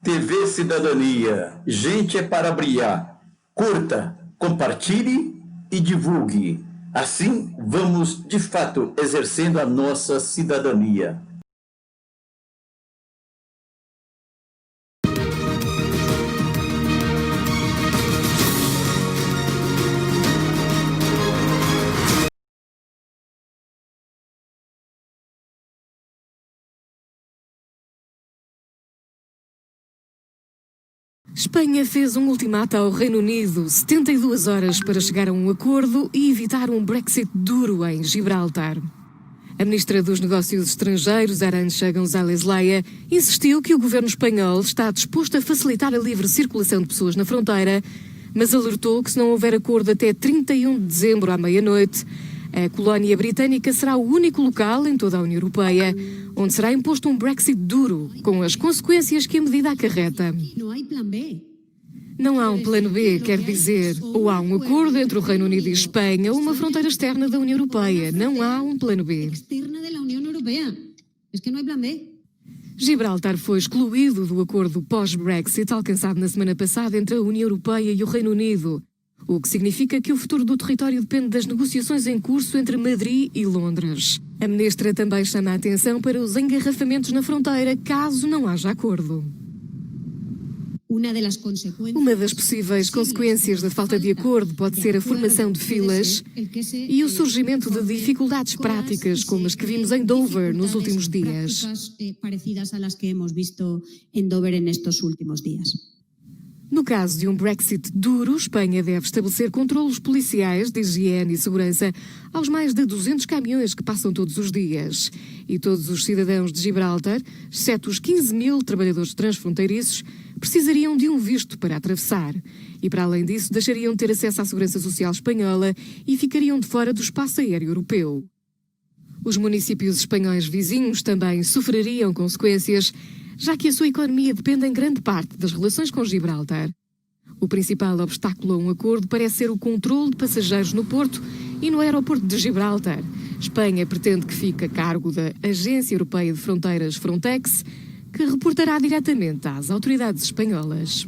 TV Cidadania. Gente é para brilhar. Curta, compartilhe e divulgue. Assim, vamos, de fato, exercendo a nossa cidadania. Espanha fez um ultimato ao Reino Unido, 72 horas para chegar a um acordo e evitar um Brexit duro em Gibraltar. A ministra dos Negócios Estrangeiros, Arantxa González Laya, insistiu que o governo espanhol está disposto a facilitar a livre circulação de pessoas na fronteira, mas alertou que se não houver acordo até 31 de dezembro à meia-noite, a colónia britânica será o único local em toda a União Europeia onde será imposto um Brexit duro, com as consequências que a medida acarreta. Não há um plano B, quer dizer, ou há um acordo entre o Reino Unido e Espanha ou uma fronteira externa da União Europeia. Não há um plano B. Gibraltar foi excluído do acordo pós-Brexit alcançado na semana passada entre a União Europeia e o Reino Unido, o que significa que o futuro do território depende das negociações em curso entre Madrid e Londres. A ministra também chama a atenção para os engarrafamentos na fronteira caso não haja acordo. Uma das possíveis consequências da falta de acordo pode ser a formação de filas e o surgimento de dificuldades práticas, como as que vimos em Dover nos últimos dias. No caso de um Brexit duro, Espanha deve estabelecer controlos policiais de higiene e segurança aos mais de 200 caminhões que passam todos os dias. E todos os cidadãos de Gibraltar, exceto os 15 mil trabalhadores transfronteiriços, precisariam de um visto para atravessar. E, para além disso, deixariam de ter acesso à segurança social espanhola e ficariam de fora do espaço aéreo europeu. Os municípios espanhóis vizinhos também sofreriam consequências, já que a sua economia depende em grande parte das relações com Gibraltar. O principal obstáculo a um acordo parece ser o controle de passageiros no porto e no aeroporto de Gibraltar. Espanha pretende que fique a cargo da Agência Europeia de Fronteiras Frontex, que reportará diretamente às autoridades espanholas.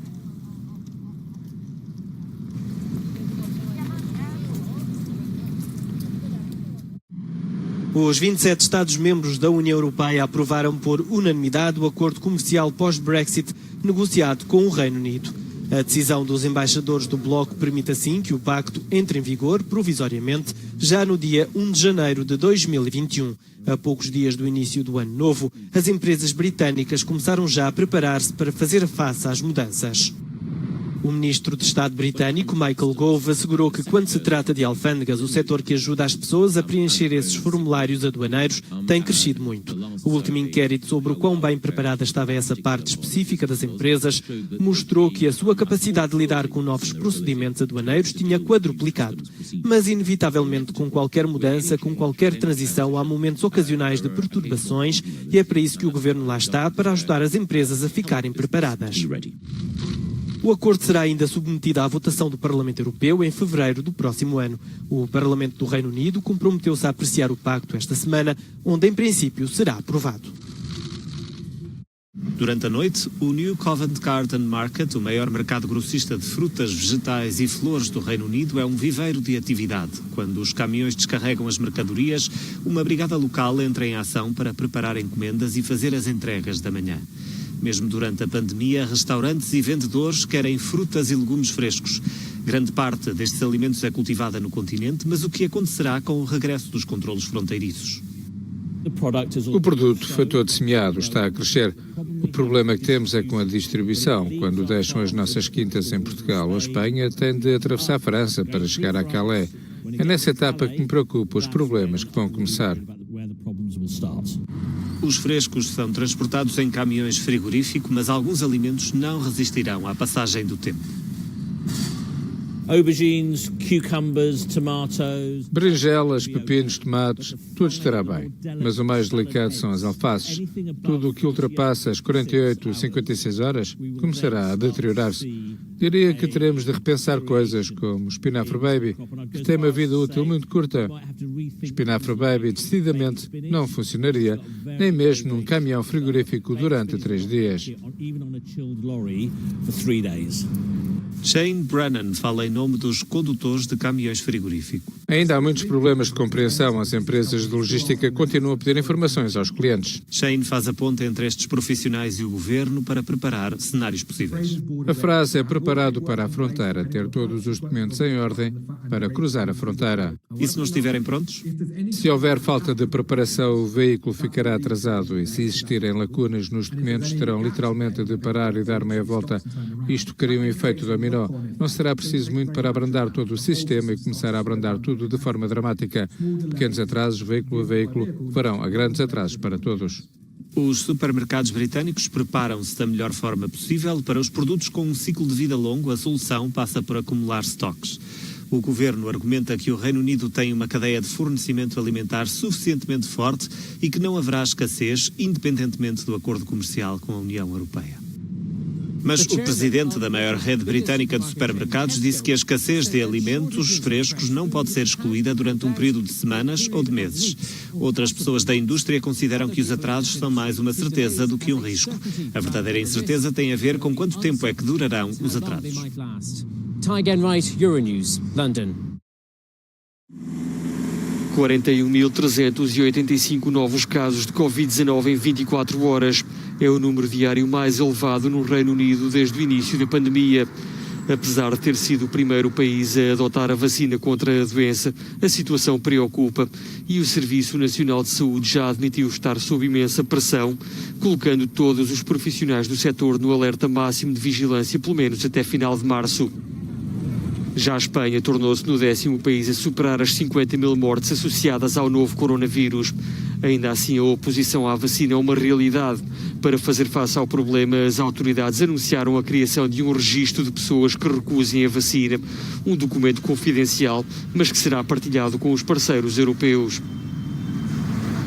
Os 27 Estados-membros da União Europeia aprovaram por unanimidade o acordo comercial pós-Brexit negociado com o Reino Unido. A decisão dos embaixadores do bloco permite assim que o pacto entre em vigor provisoriamente já no dia 1 de janeiro de 2021. A poucos dias do início do ano novo, as empresas britânicas começaram já a preparar-se para fazer face às mudanças. O ministro de Estado britânico, Michael Gove, assegurou que quando se trata de alfândegas, o setor que ajuda as pessoas a preencher esses formulários aduaneiros tem crescido muito. O último inquérito sobre o quão bem preparada estava essa parte específica das empresas mostrou que a sua capacidade de lidar com novos procedimentos aduaneiros tinha quadruplicado. Mas, inevitavelmente, com qualquer mudança, com qualquer transição, há momentos ocasionais de perturbações e é para isso que o governo lá está, para ajudar as empresas a ficarem preparadas. O acordo será ainda submetido à votação do Parlamento Europeu em fevereiro do próximo ano. O Parlamento do Reino Unido comprometeu-se a apreciar o pacto esta semana, onde em princípio será aprovado. Durante a noite, o New Covent Garden Market, o maior mercado grossista de frutas, vegetais e flores do Reino Unido, é um viveiro de atividade. Quando os caminhões descarregam as mercadorias, uma brigada local entra em ação para preparar encomendas e fazer as entregas da manhã. Mesmo durante a pandemia, restaurantes e vendedores querem frutas e legumes frescos. Grande parte destes alimentos é cultivada no continente, mas o que acontecerá com o regresso dos controlos fronteiriços? O produto foi todo semeado, está a crescer. O problema que temos é com a distribuição. Quando deixam as nossas quintas em Portugal ou Espanha, têm de atravessar a França para chegar a Calais. É nessa etapa que me preocupa os problemas que vão começar. Os frescos são transportados em caminhões frigorífico, mas alguns alimentos não resistirão à passagem do tempo. aubergines, cucumbers, tomatoes. Berinjelas, pepinos, tomates, tudo estará bem. Mas o mais delicado são as alfaces. Tudo o que ultrapassa as 48, 56 horas começará a deteriorar-se. Diria que teremos de repensar coisas como espinafre baby, que tem uma vida útil muito curta. Espinafre baby decididamente não funcionaria, nem mesmo num caminhão frigorífico durante 3 dias. Shane Brennan fala em nome dos condutores de caminhões frigoríficos. Ainda há muitos problemas de compreensão. As empresas de logística continuam a pedir informações aos clientes. Shane faz a ponte entre estes profissionais e o governo para preparar cenários possíveis. A frase é preparado para a fronteira, ter todos os documentos em ordem para cruzar a fronteira. E se não estiverem prontos? Se houver falta de preparação, o veículo ficará atrasado e se existirem lacunas nos documentos, terão literalmente de parar e dar meia volta. Isto cria um efeito dominó. Não será preciso muito para abrandar todo o sistema e começar a abrandar tudo de forma dramática. Pequenos atrasos, veículo a veículo, farão a grandes atrasos para todos. Os supermercados britânicos preparam-se da melhor forma possível para os produtos com um ciclo de vida longo. A solução passa por acumular estoques. O governo argumenta que o Reino Unido tem uma cadeia de fornecimento alimentar suficientemente forte e que não haverá escassez, independentemente do acordo comercial com a União Europeia. Mas o presidente da maior rede britânica de supermercados disse que a escassez de alimentos frescos não pode ser excluída durante um período de semanas ou de meses. Outras pessoas da indústria consideram que os atrasos são mais uma certeza do que um risco. A verdadeira incerteza tem a ver com quanto tempo é que durarão os atrasos. Ty Genwright, Euronews, London. 41.385 novos casos de Covid-19 em 24 horas. É o número diário mais elevado no Reino Unido desde o início da pandemia. Apesar de ter sido o primeiro país a adotar a vacina contra a doença, a situação preocupa e o Serviço Nacional de Saúde já admitiu estar sob imensa pressão, colocando todos os profissionais do setor no alerta máximo de vigilância, pelo menos até final de março. Já a Espanha tornou-se no 10º país a superar as 50.000 mortes associadas ao novo coronavírus. Ainda assim, a oposição à vacina é uma realidade. Para fazer face ao problema, as autoridades anunciaram a criação de um registro de pessoas que recusem a vacina, um documento confidencial, mas que será partilhado com os parceiros europeus.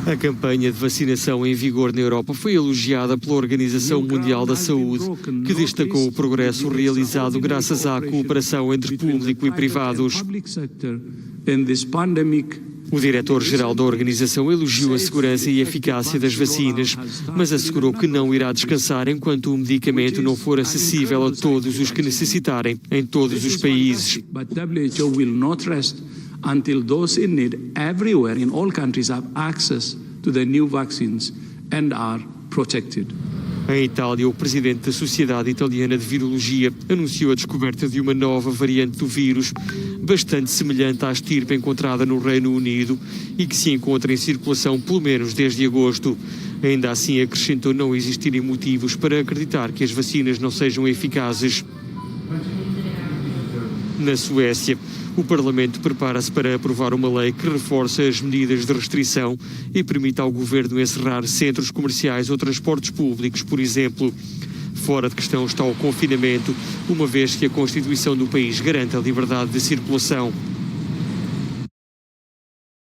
A campanha de vacinação em vigor na Europa foi elogiada pela Organização Mundial da Saúde, que destacou o progresso realizado graças à cooperação entre público e privados. O diretor-geral da organização elogiou a segurança e a eficácia das vacinas, mas assegurou que não irá descansar enquanto o medicamento não for acessível a todos os que necessitarem, em todos os países. Until those in need everywhere in all countries have access to the new vaccines and are protected. Em Itália, o presidente da Sociedade Italiana de Virologia anunciou a descoberta de uma nova variante do vírus, bastante semelhante à estirpe encontrada no Reino Unido e que se encontra em circulação pelo menos desde agosto. Ainda assim, acrescentou não existirem motivos para acreditar que as vacinas não sejam eficazes. Na Suécia, o Parlamento prepara-se para aprovar uma lei que reforça as medidas de restrição e permite ao governo encerrar centros comerciais ou transportes públicos, por exemplo. Fora de questão está o confinamento, uma vez que a Constituição do país garante a liberdade de circulação.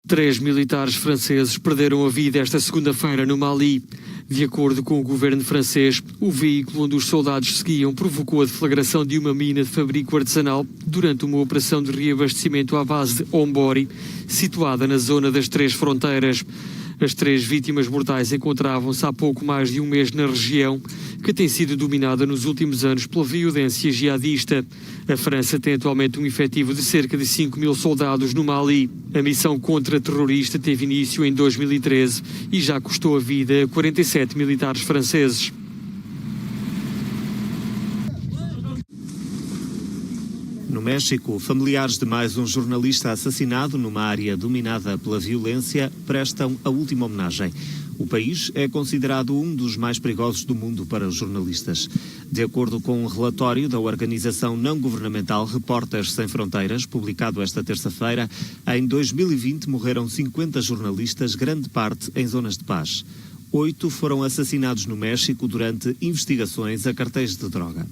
3 militares franceses perderam a vida esta segunda-feira no Mali. De acordo com o governo francês, o veículo onde os soldados seguiam provocou a deflagração de uma mina de fabrico artesanal durante uma operação de reabastecimento à base de Ombori, situada na zona das 3 fronteiras. As 3 vítimas mortais encontravam-se há pouco mais de um mês na região, que tem sido dominada nos últimos anos pela violência jihadista. A França tem atualmente um efetivo de cerca de 5.000 soldados no Mali. A missão contra-terrorista teve início em 2013 e já custou a vida a 47 militares franceses. No México, familiares de mais um jornalista assassinado numa área dominada pela violência prestam a última homenagem. O país é considerado um dos mais perigosos do mundo para os jornalistas. De acordo com um relatório da organização não-governamental Repórteres Sem Fronteiras, publicado esta terça-feira, em 2020 morreram 50 jornalistas, grande parte em zonas de paz. 8 foram assassinados no México durante investigações a cartéis de droga.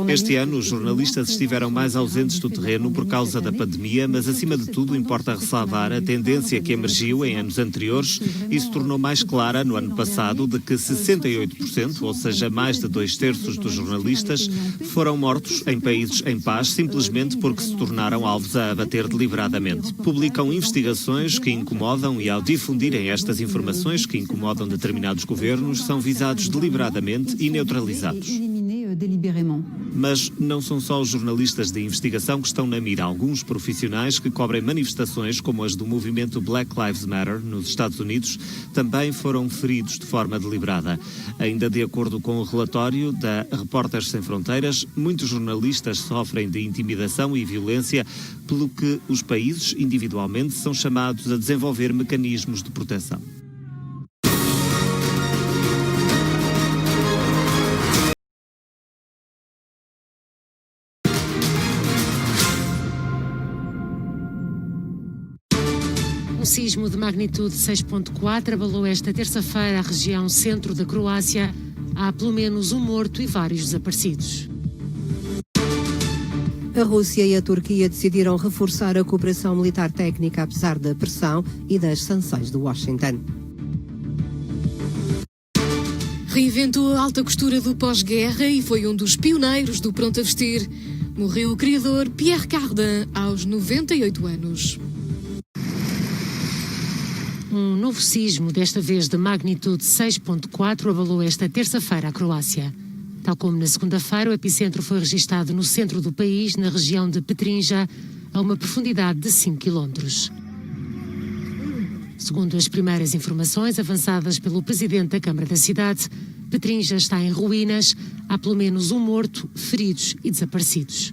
Este ano, os jornalistas estiveram mais ausentes do terreno por causa da pandemia, mas, acima de tudo, importa ressalvar a tendência que emergiu em anos anteriores e se tornou mais clara no ano passado, de que 68%, ou seja, mais de 2/3 dos jornalistas, foram mortos em países em paz, simplesmente porque se tornaram alvos a abater deliberadamente. Publicam investigações que incomodam e, ao difundirem estas informações que incomodam determinados governos, são visados deliberadamente e neutralizados. Mas não são só os jornalistas de investigação que estão na mira. Alguns profissionais que cobrem manifestações como as do movimento Black Lives Matter nos Estados Unidos também foram feridos de forma deliberada. Ainda de acordo com o relatório da Repórteres Sem Fronteiras, muitos jornalistas sofrem de intimidação e violência, pelo que os países individualmente são chamados a desenvolver mecanismos de proteção. Um sismo de magnitude 6.4 abalou esta terça-feira a região centro da Croácia. Há pelo menos um morto e vários desaparecidos. A Rússia e a Turquia decidiram reforçar a cooperação militar técnica apesar da pressão e das sanções de Washington. Reinventou a alta costura do pós-guerra e foi um dos pioneiros do pronto a vestir. Morreu o criador Pierre Cardin aos 98 anos. Um novo sismo, desta vez de magnitude 6.4, abalou esta terça-feira a Croácia. Tal como na segunda-feira, o epicentro foi registado no centro do país, na região de Petrinja, a uma profundidade de 5 quilómetros. Segundo as primeiras informações avançadas pelo presidente da Câmara da cidade, Petrinja está em ruínas, há pelo menos um morto, feridos e desaparecidos.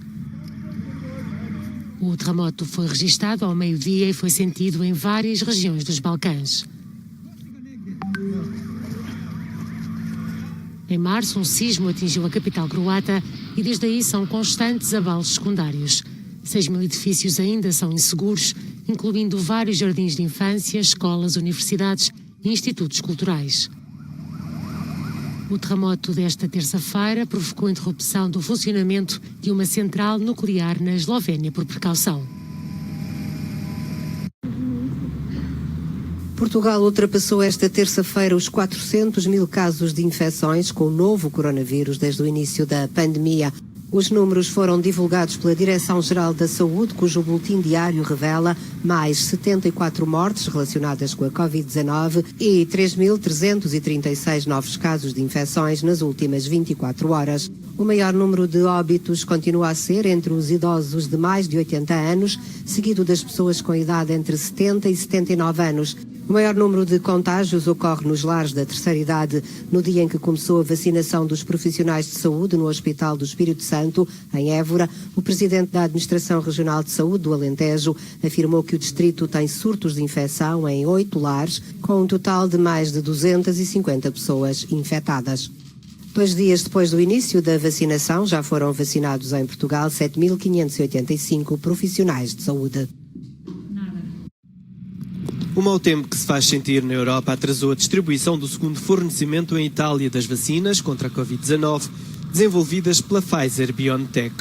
O terremoto foi registado ao meio-dia e foi sentido em várias regiões dos Balcãs. Em março, um sismo atingiu a capital croata e desde aí são constantes abalos secundários. 6.000 edifícios ainda são inseguros, incluindo vários jardins de infância, escolas, universidades e institutos culturais. O terremoto desta terça-feira provocou a interrupção do funcionamento de uma central nuclear na Eslovénia por precaução. Portugal ultrapassou esta terça-feira os 400.000 casos de infecções com o novo coronavírus desde o início da pandemia. Os números foram divulgados pela Direção-Geral da Saúde, cujo boletim diário revela mais 74 mortes relacionadas com a Covid-19 e 3.336 novos casos de infecções nas últimas 24 horas. O maior número de óbitos continua a ser entre os idosos de mais de 80 anos, seguido das pessoas com idade entre 70 e 79 anos. O maior número de contágios ocorre nos lares da terceira idade. No dia em que começou a vacinação dos profissionais de saúde no Hospital do Espírito Santo, em Évora, o presidente da Administração Regional de Saúde do Alentejo afirmou que o distrito tem surtos de infecção em 8 lares, com um total de mais de 250 pessoas infectadas. 2 dias depois do início da vacinação, já foram vacinados em Portugal 7.585 profissionais de saúde. O mau tempo que se faz sentir na Europa atrasou a distribuição do segundo fornecimento em Itália das vacinas contra a Covid-19, desenvolvidas pela Pfizer-BioNTech.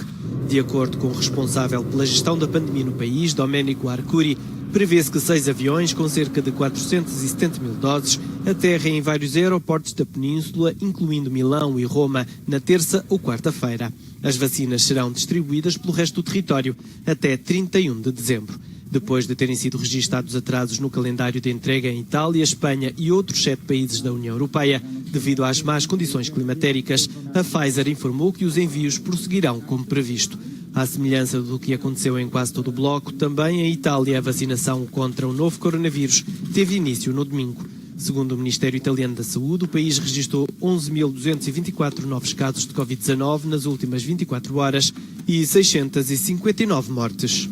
De acordo com o responsável pela gestão da pandemia no país, Domenico Arcuri, prevê-se que 6 aviões com cerca de 470.000 doses aterrem em vários aeroportos da península, incluindo Milão e Roma, na terça ou quarta-feira. As vacinas serão distribuídas pelo resto do território até 31 de dezembro. Depois de terem sido registados atrasos no calendário de entrega em Itália, Espanha e outros 7 países da União Europeia, devido às más condições climatéricas, a Pfizer informou que os envios prosseguirão como previsto. À semelhança do que aconteceu em quase todo o bloco, também em Itália a vacinação contra o novo coronavírus teve início no domingo. Segundo o Ministério Italiano da Saúde, o país registrou 11.224 novos casos de Covid-19 nas últimas 24 horas e 659 mortes.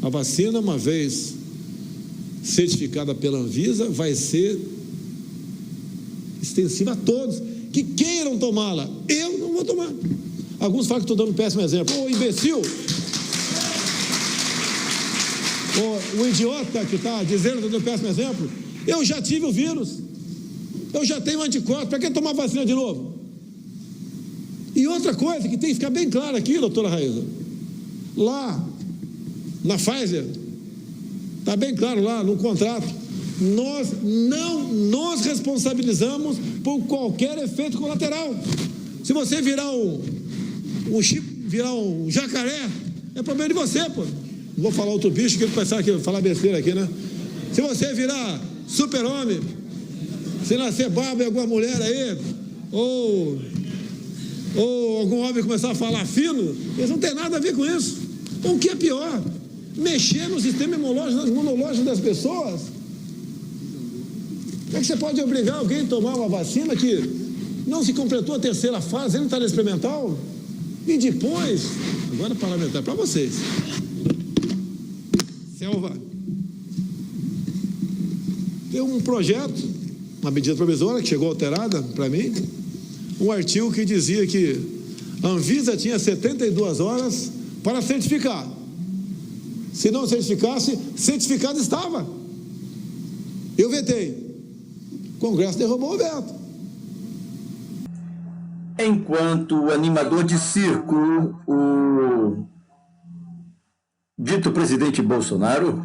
A vacina, uma vez certificada pela Anvisa, vai ser extensiva a todos que queiram tomá-la. Eu não vou tomar. Alguns falam que estou dando um péssimo exemplo. Ô, imbecil! O idiota que está dizendo que estou dando um péssimo exemplo, eu já tive o vírus. Eu já tenho anticorpos, para que tomar vacina de novo? E outra coisa que tem que ficar bem claro aqui, doutora Raíza, lá na Pfizer, está bem claro lá no contrato, nós não nos responsabilizamos por qualquer efeito colateral. Se você virar um chip, virar um jacaré, é problema de você, pô. Não vou falar outro bicho que ele pensar que falar besteira aqui, né? Se você virar super-homem, se nascer barba em alguma mulher aí, ou algum homem começar a falar fino, eles não tem nada a ver com isso. O que é pior, mexer no sistema imunológico das pessoas. Como é que você pode obrigar alguém a tomar uma vacina que não se completou a terceira fase, ele não está no experimental? E depois, agora parlamentar para vocês. Selva. Tem um projeto, uma medida provisória que chegou alterada para mim, um artigo que dizia que a Anvisa tinha 72 horas para certificar. Se não certificasse, certificado estava. Eu vetei. O Congresso derrubou o veto. Enquanto o animador de circo, o dito presidente Bolsonaro,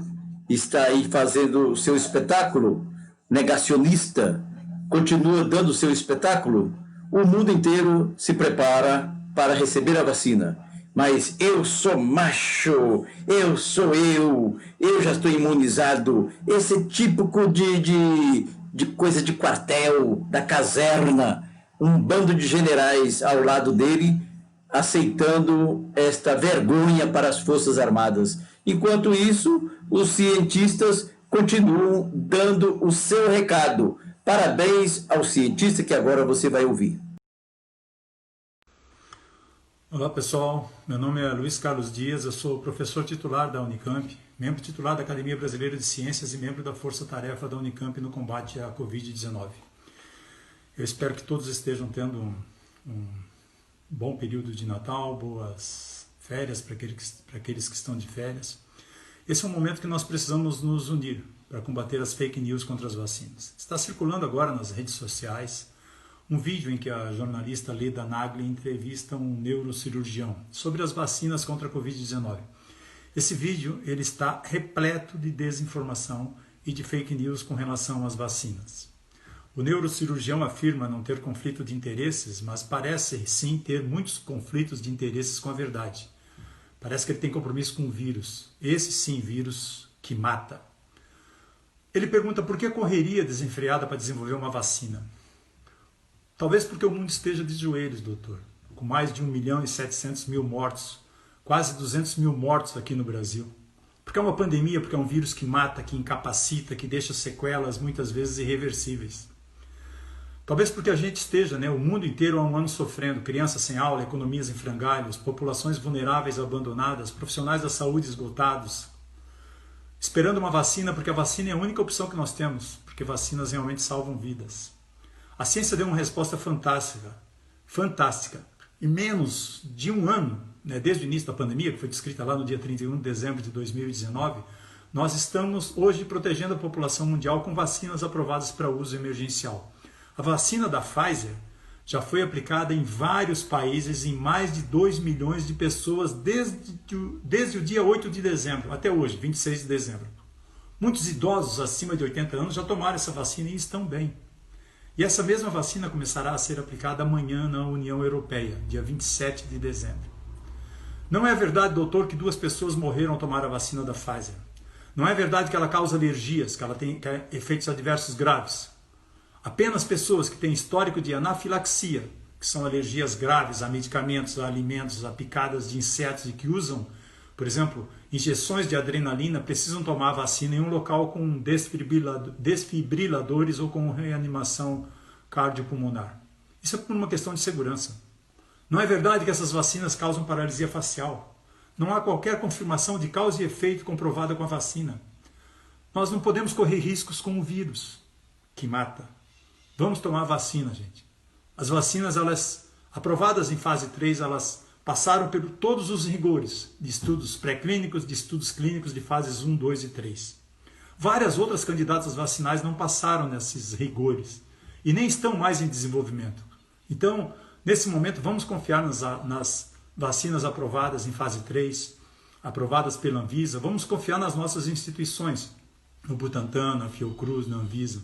está aí fazendo o seu espetáculo negacionista, continua dando o seu espetáculo, o mundo inteiro se prepara para receber a vacina. Mas eu sou macho, eu sou eu já estou imunizado. Esse típico de coisa de quartel, da caserna, um bando de generais ao lado dele, aceitando esta vergonha para as Forças Armadas. Enquanto isso, os cientistas continuam dando o seu recado. Parabéns ao cientista que agora você vai ouvir. Olá pessoal, meu nome é Luiz Carlos Dias, eu sou professor titular da Unicamp, membro titular da Academia Brasileira de Ciências e membro da Força Tarefa da Unicamp no combate à Covid-19. Eu espero que todos estejam tendo um bom período de Natal, boas férias para aqueles que estão de férias. Esse é um momento que nós precisamos nos unir para combater as fake news contra as vacinas. Está circulando agora nas redes sociais um vídeo em que a jornalista Leda Nagli entrevista um neurocirurgião sobre as vacinas contra a Covid-19. Esse vídeo ele está repleto de desinformação e de fake news com relação às vacinas. O neurocirurgião afirma não ter conflito de interesses, mas parece sim ter muitos conflitos de interesses com a verdade. Parece que ele tem compromisso com o vírus, esse sim vírus que mata. Ele pergunta por que correria desenfreada para desenvolver uma vacina. Talvez porque o mundo esteja de joelhos, doutor, com mais de 1.700.000 mortos, quase 200 mil mortos aqui no Brasil. Porque é uma pandemia, porque é um vírus que mata, que incapacita, que deixa sequelas muitas vezes irreversíveis. Talvez porque a gente esteja, o mundo inteiro há um ano sofrendo, crianças sem aula, economias em frangalhos, populações vulneráveis abandonadas, profissionais da saúde esgotados, esperando uma vacina, porque a vacina é a única opção que nós temos, porque vacinas realmente salvam vidas. A ciência deu uma resposta fantástica. Em menos de um ano, desde o início da pandemia, que foi descrita lá no dia 31 de dezembro de 2019, nós estamos hoje protegendo a população mundial com vacinas aprovadas para uso emergencial. A vacina da Pfizer já foi aplicada em vários países, em mais de 2 milhões de pessoas desde o dia 8 de dezembro até hoje, 26 de dezembro. Muitos idosos acima de 80 anos já tomaram essa vacina e estão bem. E essa mesma vacina começará a ser aplicada amanhã na União Europeia, dia 27 de dezembro. Não é verdade, doutor, que 2 pessoas morreram ao tomar a vacina da Pfizer. Não é verdade que ela causa alergias, que ela tem efeitos adversos graves. Apenas pessoas que têm histórico de anafilaxia, que são alergias graves a medicamentos, a alimentos, a picadas de insetos e que usam, por exemplo, injeções de adrenalina, precisam tomar a vacina em um local com desfibriladores ou com reanimação cardiopulmonar. Isso é por uma questão de segurança. Não é verdade que essas vacinas causam paralisia facial. Não há qualquer confirmação de causa e efeito comprovada com a vacina. Nós não podemos correr riscos com o vírus, que mata. Vamos tomar vacina, gente. As vacinas, elas aprovadas em fase 3, elas passaram por todos os rigores de estudos pré-clínicos, de estudos clínicos de fases 1, 2 e 3. Várias outras candidatas vacinais não passaram nesses rigores. e nem estão mais em desenvolvimento. Então, nesse momento, vamos confiar nas vacinas aprovadas em fase 3, aprovadas pela Anvisa, vamos confiar nas nossas instituições, no Butantan, na Fiocruz, na Anvisa.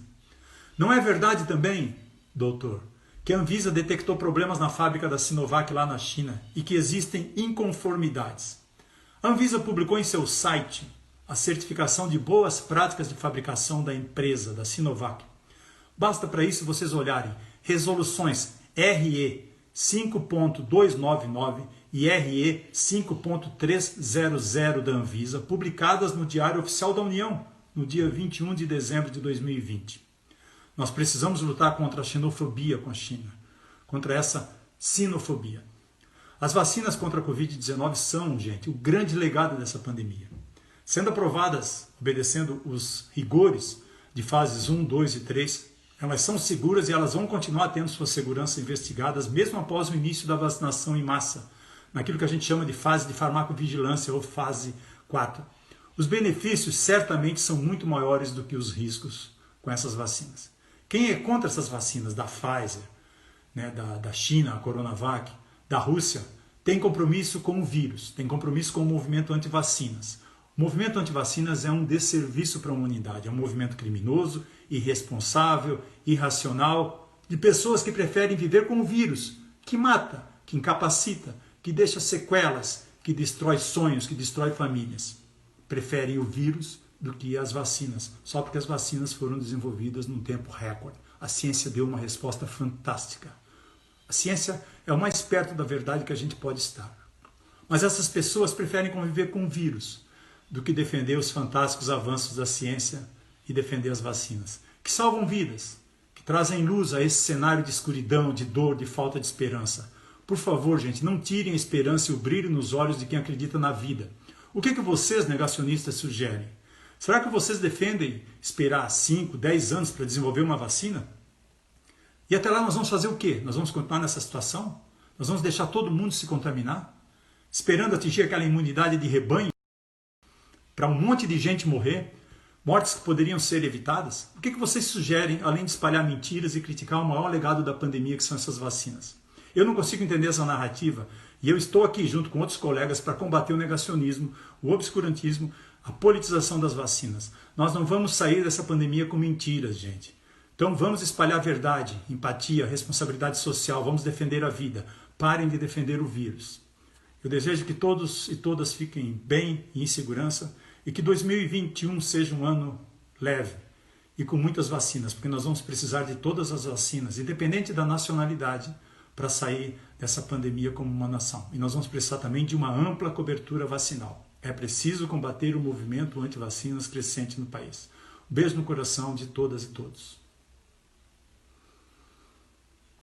Não é verdade também, doutor, que a Anvisa detectou problemas na fábrica da Sinovac lá na China e que existem inconformidades. A Anvisa publicou em seu site a certificação de boas práticas de fabricação da empresa, da Sinovac. Basta para isso vocês olharem resoluções RE 5.299 e RE 5.300 da Anvisa, publicadas no Diário Oficial da União, no dia 21 de dezembro de 2020. Nós precisamos lutar contra a xenofobia com a China, contra essa sinofobia. As vacinas contra a Covid-19 são, gente, o grande legado dessa pandemia. Sendo aprovadas, obedecendo os rigores de fases 1, 2 e 3, elas são seguras e elas vão continuar tendo sua segurança investigadas mesmo após o início da vacinação em massa, naquilo que a gente chama de fase de farmacovigilância ou fase 4. Os benefícios certamente são muito maiores do que os riscos com essas vacinas. Quem é contra essas vacinas da Pfizer, né, da China, a Coronavac, da Rússia, tem compromisso com o vírus, tem compromisso com o movimento anti-vacinas. O movimento anti-vacinas é um desserviço para a humanidade, é um movimento criminoso, irresponsável, irracional, de pessoas que preferem viver com o vírus, que mata, que incapacita, que deixa sequelas, que destrói sonhos, que destrói famílias. Preferem o vírus do que as vacinas, só porque as vacinas foram desenvolvidas num tempo recorde. A ciência deu uma resposta fantástica. A ciência é o mais perto da verdade que a gente pode estar. Mas essas pessoas preferem conviver com o vírus do que defender os fantásticos avanços da ciência e defender as vacinas, que salvam vidas, que trazem luz a esse cenário de escuridão, de dor, de falta de esperança. Por favor, gente, não tirem a esperança e o brilho nos olhos de quem acredita na vida. O que vocês, negacionistas, sugerem? Será que vocês defendem esperar 5, 10 anos para desenvolver uma vacina? E até lá nós vamos fazer o quê? Nós vamos continuar nessa situação? Nós vamos deixar todo mundo se contaminar? Esperando atingir aquela imunidade de rebanho? Para um monte de gente morrer? Mortes que poderiam ser evitadas? O que vocês sugerem, além de espalhar mentiras e criticar o maior legado da pandemia, que são essas vacinas? Eu não consigo entender essa narrativa e eu estou aqui junto com outros colegas para combater o negacionismo, o obscurantismo, a politização das vacinas. Nós não vamos sair dessa pandemia com mentiras, gente. Então vamos espalhar verdade, empatia, responsabilidade social, vamos defender a vida. Parem de defender o vírus. Eu desejo que todos e todas fiquem bem e em segurança e que 2021 seja um ano leve e com muitas vacinas, porque nós vamos precisar de todas as vacinas, independente da nacionalidade, para sair dessa pandemia como uma nação. E nós vamos precisar também de uma ampla cobertura vacinal. É preciso combater o movimento anti-vacinas crescente no país. Um beijo no coração de todas e todos.